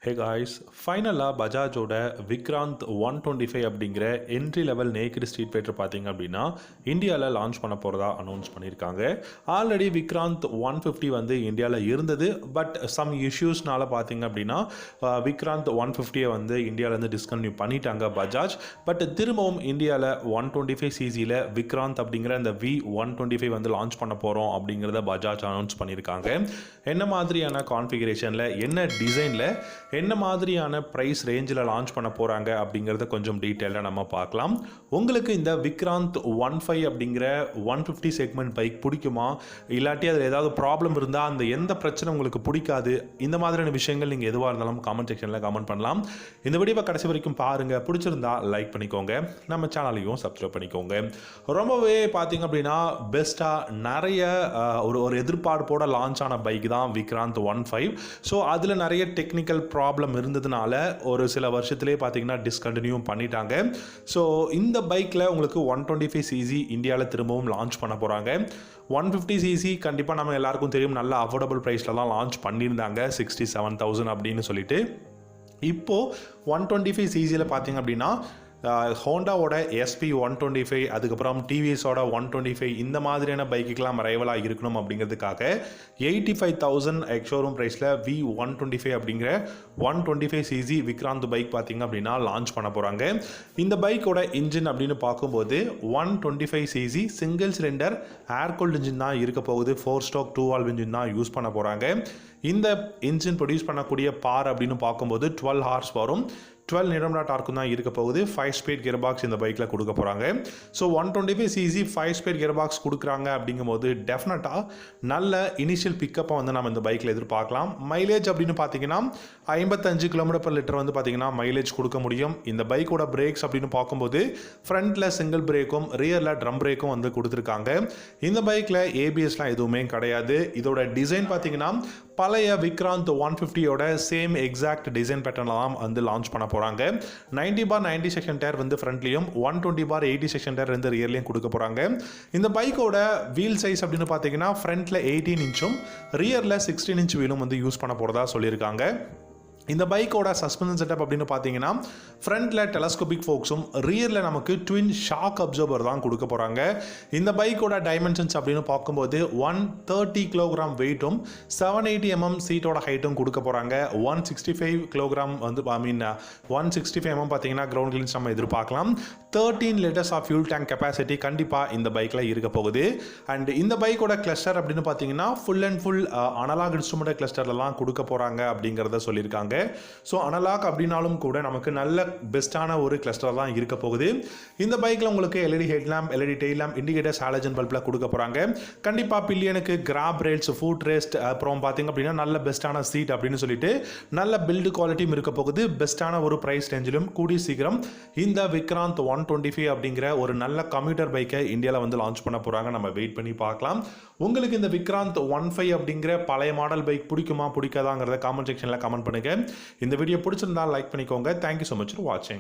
Hey guys, ஃபைனலாக பஜாஜோட விக்ராந்த் 125 அப்படிங்கிற entry level naked street fighter பார்த்தீங்க அப்படின்னா இந்தியாவில் லான்ச் பண்ண போகிறதா அனௌன்ஸ் பண்ணியிருக்காங்க. ஆல்ரெடி விக்ராந்த் 150 வந்து இந்தியாவில் இருந்தது. பட் சம் இஷ்யூஸ்னால பார்த்தீங்க அப்படின்னா விக்ராந்த் 150 வந்து இந்தியாவிலேருந்து டிஸ்கன்டினியூ பண்ணிட்டாங்க பஜாஜ். பட் திரும்பவும் இந்தியாவில் 125 சிசியில் விக்ராந்த் அப்படிங்கிற அந்த V125 வந்து லான்ச் பண்ண போகிறோம் அப்படிங்கிறத பஜாஜ் அனௌன்ஸ் பண்ணியிருக்காங்க. என்ன மாதிரியான கான்ஃபிகரேஷனில், என்ன டிசைனில், என்ன மாதிரியான ப்ரைஸ் ரேஞ்சில் லான்ச் பண்ண போகிறாங்க அப்படிங்கிறத கொஞ்சம் டீட்டெயிலாக நம்ம பார்க்கலாம். உங்களுக்கு இந்த விக்ராந்த் 15 அப்படிங்கிற 150 செக்மெண்ட் பைக் பிடிக்குமா, இல்லாட்டி அதில் ஏதாவது ப்ராப்ளம் இருந்தால் அந்த எந்த பிரச்சனை உங்களுக்கு பிடிக்காது, இந்த மாதிரியான விஷயங்கள் நீங்கள் எதுவாக இருந்தாலும் காமெண்ட் செக்ஷனில் கமெண்ட் பண்ணலாம். இந்த வீடியோவை கடைசி வரைக்கும் பாருங்கள். பிடிச்சிருந்தா லைக் பண்ணிக்கோங்க, நம்ம சேனலையும் சப்ஸ்கிரைப் பண்ணிக்கோங்க. ரொம்பவே பார்த்தீங்க அப்படின்னா பெஸ்ட்டாக நிறைய ஒரு எதிர்பார்ப்போட லான்ச் ஆன பைக் தான் விக்ராந்த் 15. ஸோ அதில் நிறைய டெக்னிக்கல் ப்ராப்ளம் இருந்ததுனால ஒரு சில வருஷத்துலேயே பார்த்தீங்கன்னா டிஸ்கண்டினியூ பண்ணிட்டாங்க. ஸோ இந்த பைக்கில் உங்களுக்கு 125 சிசி இந்தியாவில் திரும்பவும் லான்ச் பண்ண போகிறாங்க. 150 சிசி கண்டிப்பாக நம்ம எல்லாருக்கும் தெரியும், நல்ல அஃபோர்டபுள் ப்ரைஸில் தான் லான்ச் பண்ணியிருந்தாங்க, 67,000 அப்படின்னு சொல்லிட்டு. இப்போது 125 சிசியில் பார்த்தீங்க அப்படின்னா ஹோண்டாவோட SP 125, அதுக்கப்புறம் டிவிஎஸோட 125, இந்த மாதிரியான பைக்குக்கெலாம் ரைவலாக இருக்கணும் அப்படிங்கிறதுக்காக 85,000 எக்ஷோரூம் ப்ரைஸில் V125 அப்படிங்கிற 125 சிசி விக்ராந்த் பைக் பார்த்தீங்க அப்படின்னா லான்ச் பண்ண போகிறாங்க. இந்த பைக்கோட இன்ஜின் அப்படின்னு பார்க்கும்போது 125 சிசி சிங்கிள் சிலிண்டர் ஏர் கூல்ட் இன்ஜின் தான் இருக்க போகுது. 4 ஸ்ட்ரோக் 2 வால்வ் இன்ஜின் தான் யூஸ் பண்ண போகிறாங்க. இந்த இன்ஜின் ப்ரொடியூஸ் பண்ணக்கூடிய பார் அப்படின்னு பார்க்கும்போது 12 ஹார்ஸ் வரும். 12 நியூட்டன் டார்க்கும் தான் இருக்க போகுது. 5 ஸ்பீட் கியர் பாக்ஸ் இந்த பைக்கில் கொடுக்க போகிறாங்க. So 125 CC 5 speed gear box கொடுக்குறாங்க அப்படிங்கும்போது டெஃபினட்டாக நல்ல இனிஷியல் பிக்கப்பை வந்து நம்ம இந்த பைக்கில் எதிர்பார்க்கலாம். மைலேஜ் அப்படின்னு பார்த்தீங்கன்னா 55 km/லிட்டர் வந்து பார்த்தீங்கன்னா மைலேஜ் கொடுக்க முடியும். இந்த பைக்கோட பிரேக்ஸ் அப்படின்னு பார்க்கும்போது ஃப்ரண்ட்டில் சிங்கிள் பிரேக்கும் ரியரில் ட்ரம் பிரேக்கும் வந்து கொடுத்துருக்காங்க. இந்த பைக்கில் ஏபிஎஸ்லாம் எதுவுமே கிடையாது. இதோட டிசைன் பார்த்தீங்கன்னா பழைய விக்ராந்த் 150யோட சேம் எக்ஸாக்ட் டிசைன் பேட்டர்னில் தான் வந்து லான்ச் பண்ண போகிறாங்க. 90/90 செக்ஷன் டயர் வந்து ஃப்ரண்ட்லையும் 120/80 செக்ஷன் டயர் வந்து ரியர்லையும் கொடுக்க போகிறாங்க. இந்த பைக்கோட வீல் சைஸ் அப்படின்னு பார்த்தீங்கன்னா ஃப்ரண்ட்டில் 18 இன்ச்சும் ரியரில் 16 இன்ச் வீலும் வந்து யூஸ் பண்ண போகிறதா சொல்லியிருக்காங்க. இந்த பைக்கோட சஸ்பென்ஷன் செட்டப் அப்படின்னு பார்த்தீங்கன்னா ஃப்ரண்ட்டில் டெலஸ்கோபிக் ஃபோக்ஸும் ரியரில் நமக்கு ட்வின் ஷாக் அப்சர்வர் தான் கொடுக்க போகிறாங்க. இந்த பைக்கோட டைமென்ஷன்ஸ் அப்படின்னு பார்க்கும்போது 130 கிலோகிராம் வெயிட்டும் 780 mm சீட்டோட ஹைட்டும் கொடுக்க போகிறாங்க. 165 கிலோகிராம் வந்து 165 mm பார்த்தீங்கன்னா கிரவுண்ட் கிளியன்ஸ் நம்ம எதிர்பார்க்கலாம். 13 litres of fuel tank capacity கண்டிப்பாக இந்த பைக்கில் இருக்க போகுது. அண்ட் இந்த பைக்கோட கிளஸ்டர் அப்படின்னு பார்த்தீங்கன்னா full and full analog instrument கிளஸ்டர்லாம் கொடுக்க போகிறாங்க அப்படிங்கிறத சொல்லியிருக்காங்க. ஸோ அனலாக் அப்படின்னாலும் கூட நமக்கு நல்ல பெஸ்ட்டான ஒரு கிளஸ்டர் தான் இருக்க போகுது. இந்த பைக்கில் உங்களுக்கு LED headlamp, LED tail lamp, indicators, halogen பல்பில் கொடுக்க போகிறாங்க. கண்டிப்பாக பில்லியனுக்கு கிராப் ரேல்ஸ், ஃபுட் ரெஸ்ட், அப்புறம் பார்த்தீங்க அப்படின்னா நல்ல பெஸ்ட்டான சீட் அப்படின்னு சொல்லிட்டு நல்ல பில்டு குவாலிட்டியும் இருக்க போகுது. பெஸ்ட்டான ஒரு ப்ரைஸ் ரேஞ்சிலும் கூடிய சீக்கிரம் இந்த விக்ராந்த் 125 அப்படிங்கிற ஒரு நல்ல கம்யூட்டர் பைக்கை இந்தியாவில் வந்து லான்ச் பண்ண போகிறாங்க. நம்ம வெயிட் பண்ணி பார்க்கலாம். உங்களுக்கு இந்த விக்ராந்த் 15 அப்படிங்கிற பழைய மாடல் பைக் பிடிக்குமா பிடிக்காதாங்கிறத காமெண்ட் செக்ஷனில் கமெண்ட் பண்ணுங்கள். இந்த வீடியோ பிடிச்சிருந்தா லைக் பண்ணிக்கோங்க. தேங்க்யூ ஸோ மச் ஃபார் வாட்சிங்.